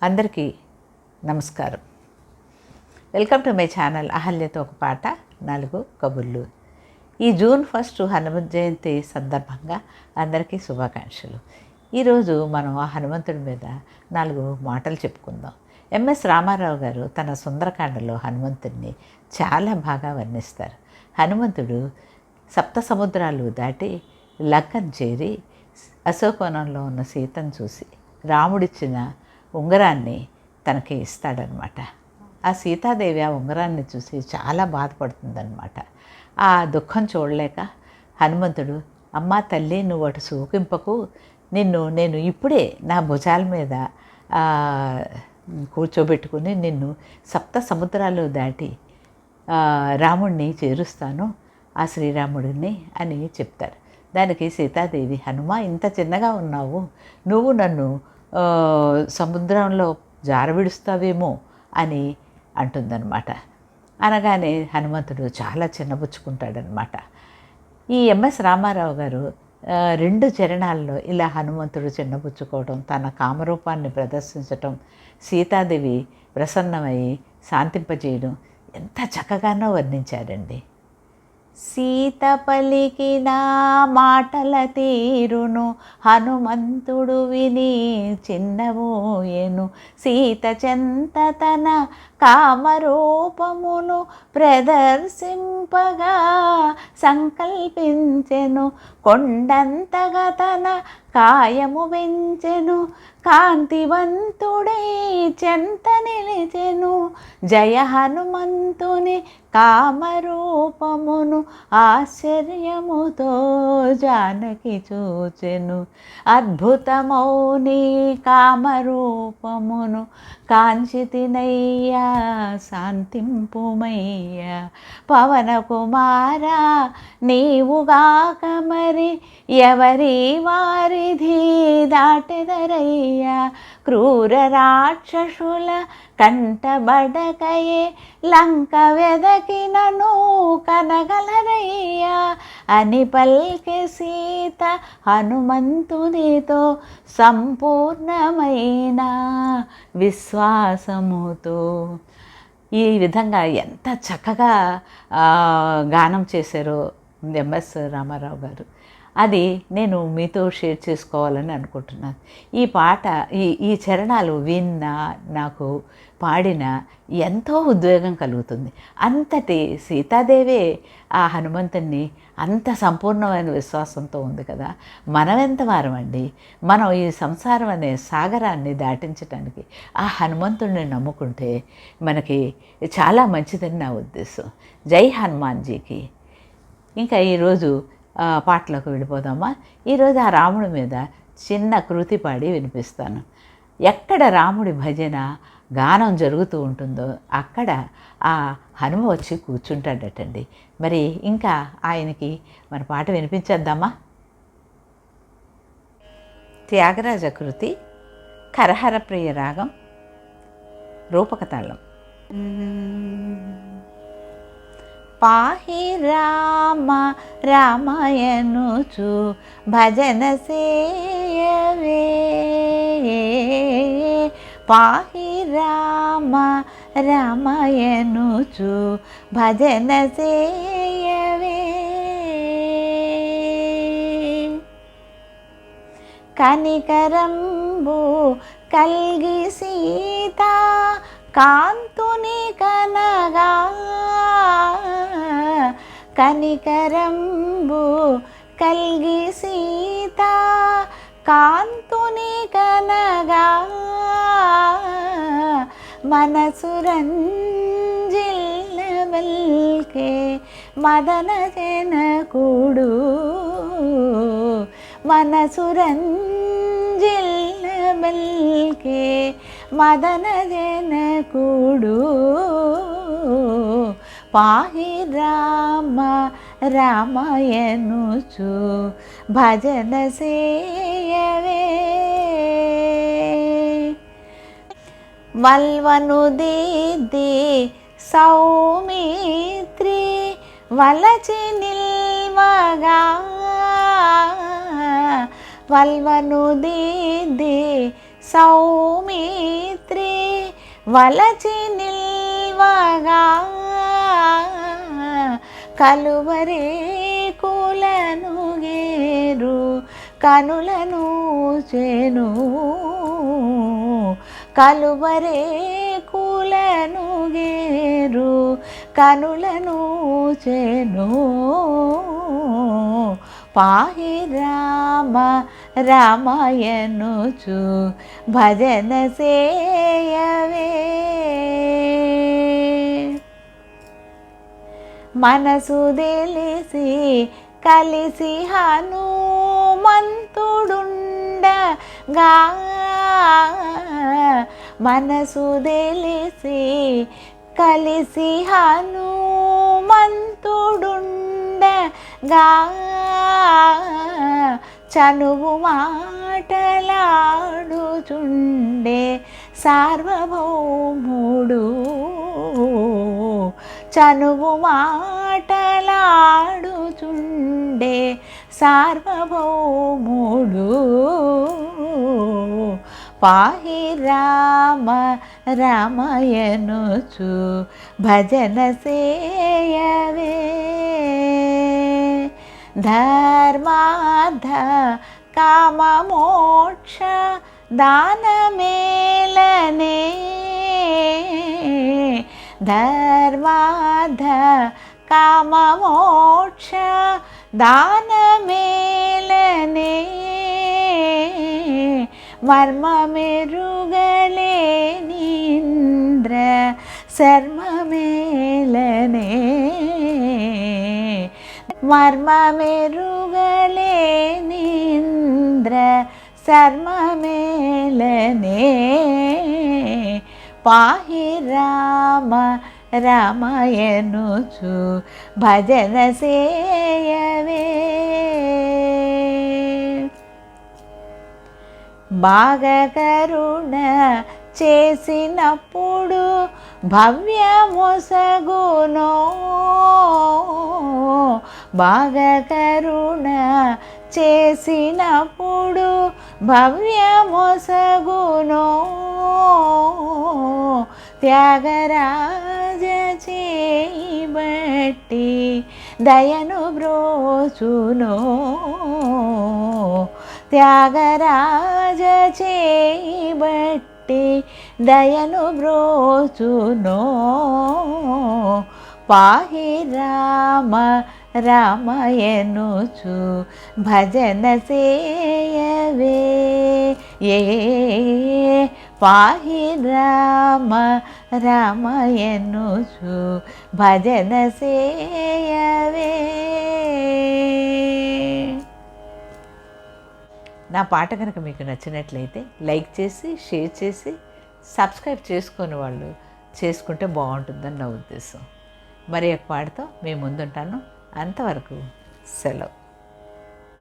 అందరికీ నమస్కారం. Welcome to my channel అహల్యతో ఒక పాట 4 కబుర్లు. ఈ జూన్ 1 హనుమత్ జయంతి సందర్భంగా అందరికీ శుభాకాంక్షలు. ఈరోజు మనం ఆ హనుమంతుడి మీద 4 మాటలు చెప్పుకుందాం. ఎంఎస్ రామారావు గారు తన సుందరకాండలో హనుమంతుడిని చాలా బాగా వర్ణిస్తారు. హనుమంతుడు సప్త సముద్రాలు దాటి లంకను చేరి అశోకవనంలో ఉన్న సీతను చూసి రాముడిచ్చిన ఉంగరాన్ని తనకి ఇస్తాడనమాట. ఆ సీతాదేవి ఆ ఉంగరాన్ని చూసి చాలా బాధపడుతుందన్నమాట. ఆ దుఃఖం చూడలేక హనుమంతుడు, అమ్మా తల్లి, నువ్వు అటు సూకింపకు, నేను ఇప్పుడే నా భుజాల మీద కూర్చోబెట్టుకుని నిన్ను సప్త సముద్రాలు దాటి రాముడిని చేరుస్తాను, ఆ శ్రీరాముడిని అని చెప్తారు. దానికి సీతాదేవి, హనుమ ఇంత చిన్నగా ఉన్నావు, నువ్వు నన్ను సముద్రంలో జారవిడుస్తావేమో అని అంటుందన్నమాట. అనగానే హనుమంతుడు చాలా చిన్నబుచ్చుకుంటాడనమాట. ఈ ఎంఎస్ రామారావు గారు 2 చరణాల్లో ఇలా హనుమంతుడు చిన్నబుచ్చుకోవడం, తన కామరూపాన్ని ప్రదర్శించటం, సీతాదేవి ప్రసన్నమై శాంతింపజేయడం ఎంత చక్కగానో వర్ణించారండి. సీత పలికిన మాటల తీరును హనుమంతుడు విని చిన్నబోయెను. సీత చెంత తన కామరూపమును ప్రదర్శింపగా సంకల్పించెను. కొండంతగా తన కాయము పెంచెను, కాంతివంతుడై చెంత నిలిచెను. జయ హనుమంతుని కామరూపమును ఆశ్చర్యముతో జానకి చూచెను. అద్భుతమౌని కామరూపమును కాంచితినయ్యా శాంతింపుమయ్యా. పవన కుమారా నీవుగాక మరి ఎవరి వారిధి దాటెదరయ్యా. క్రూర రాక్షసుల కంటబడకయే లంక వెదకినను కనగలరయ్యా అని పల్కె సీత హనుమంతునితో సంపూర్ణమైన విశ్వాసముతో. ఈ విధంగా ఎంత చక్కగా గానం చేశారో ఎంఎస్ రామారావు గారు. అది నేను మీతో షేర్ చేసుకోవాలని అనుకుంటున్నాను. ఈ పాట ఈ చరణాలు విన్నా, నాకు పాడినా ఎంతో ఉద్వేగం కలుగుతుంది. అంతటి సీతాదేవే ఆ హనుమంతుడిని అంత సంపూర్ణమైన విశ్వాసంతో ఉంది కదా. మనం ఎంత వారమండి. మనం ఈ సంసారం అనే సాగరాన్ని దాటించడానికి ఆ హనుమంతుడిని నమ్ముకుంటే మనకి చాలా మంచిదని నా ఉద్దేశం. జై హనుమాన్జీకి. ఇంకా ఈరోజు పాటలోకి వెళ్ళిపోదామా. ఈరోజు ఆ రాముడి మీద చిన్న కృతి పాడి వినిపిస్తాను. ఎక్కడ రాముడి భజన గానం జరుగుతూ ఉంటుందో అక్కడ ఆ హనుమ వచ్చి కూర్చుంటాడటండి. మరి ఇంకా ఆయనకి మన పాట వినిపించేద్దామా. త్యాగరాజ కృతి, కరహర ప్రియ రాగం, రూపక తాళం. పాహి రామ రామాయణుచు భజన సేయవే. పాహి రామ రామాయణుచు భజన సేయవే. కనికరంబు కల్గి సీత కాంతుని కనగా. కనికరంబు కల్గి సీత కాంతుని కనగా. మనసురంజిల్లవల్కే మదన జనకుడు. మనసురంజిల్లవల్కే మదన జనకుడు. పాహి రామ రామాయణుచు భజన సేయవే. వల్వను దిద్ది సౌమిత్రి వలచి నిల్వగా. వల్వను దిద్ది సౌమిత్రి వలచి నిల్వగా కలువరే కులను గేరు కనులను చేను కలువరే కులను గేరు కనులను చేను పాహి రామ రామాయణుచు భజన సేయవే మనసు తెలిసి కలిసి హనుమంతుడుండగా మనసు తెలిసి కలిసి హనుమంతుడుండగా చనువు మాటలాడుచుండే సార్వభౌముడు చనువు మాటలాడుచుండే సార్వభౌముడు పాహి రామ రామాయణుచు భజన సేయవే ధర్మార్థ కామమోక్ష దానమేలనే ధర్మార్థ కామమోక్ష దానమేలనే మర్మమెరుగలేనింద్ర శర్మమేలనే మర్మమెరుగలేనింద్ర శర్మమేలనే పాహి రామ రామాయణుచు భజన సేయవే బాగా కరుణ చేసినప్పుడు భవ్యమొసగునో బాగా కరుణ చేసినప్పుడు భవ్యమొసగునో త్యాగరాజ చేయి బట్టి దయను బ్రోచునో త్యాగరాజ చేయి బట్టి దయను బ్రోచునో పాహి రామ రామాయణుచు భజన సేయవే పాహి రామ రామాయణుచు భజన సేయవే. నా పాట కనుక మీకు నచ్చినట్లయితే లైక్ చేసి షేర్ చేసి సబ్స్క్రైబ్ చేసుకుని వాళ్ళు చేసుకుంటే బాగుంటుందని నా ఉద్దేశం. మరి ఒక పాటతో మీ ముందుంటాను. అంతవరకు సెలవు.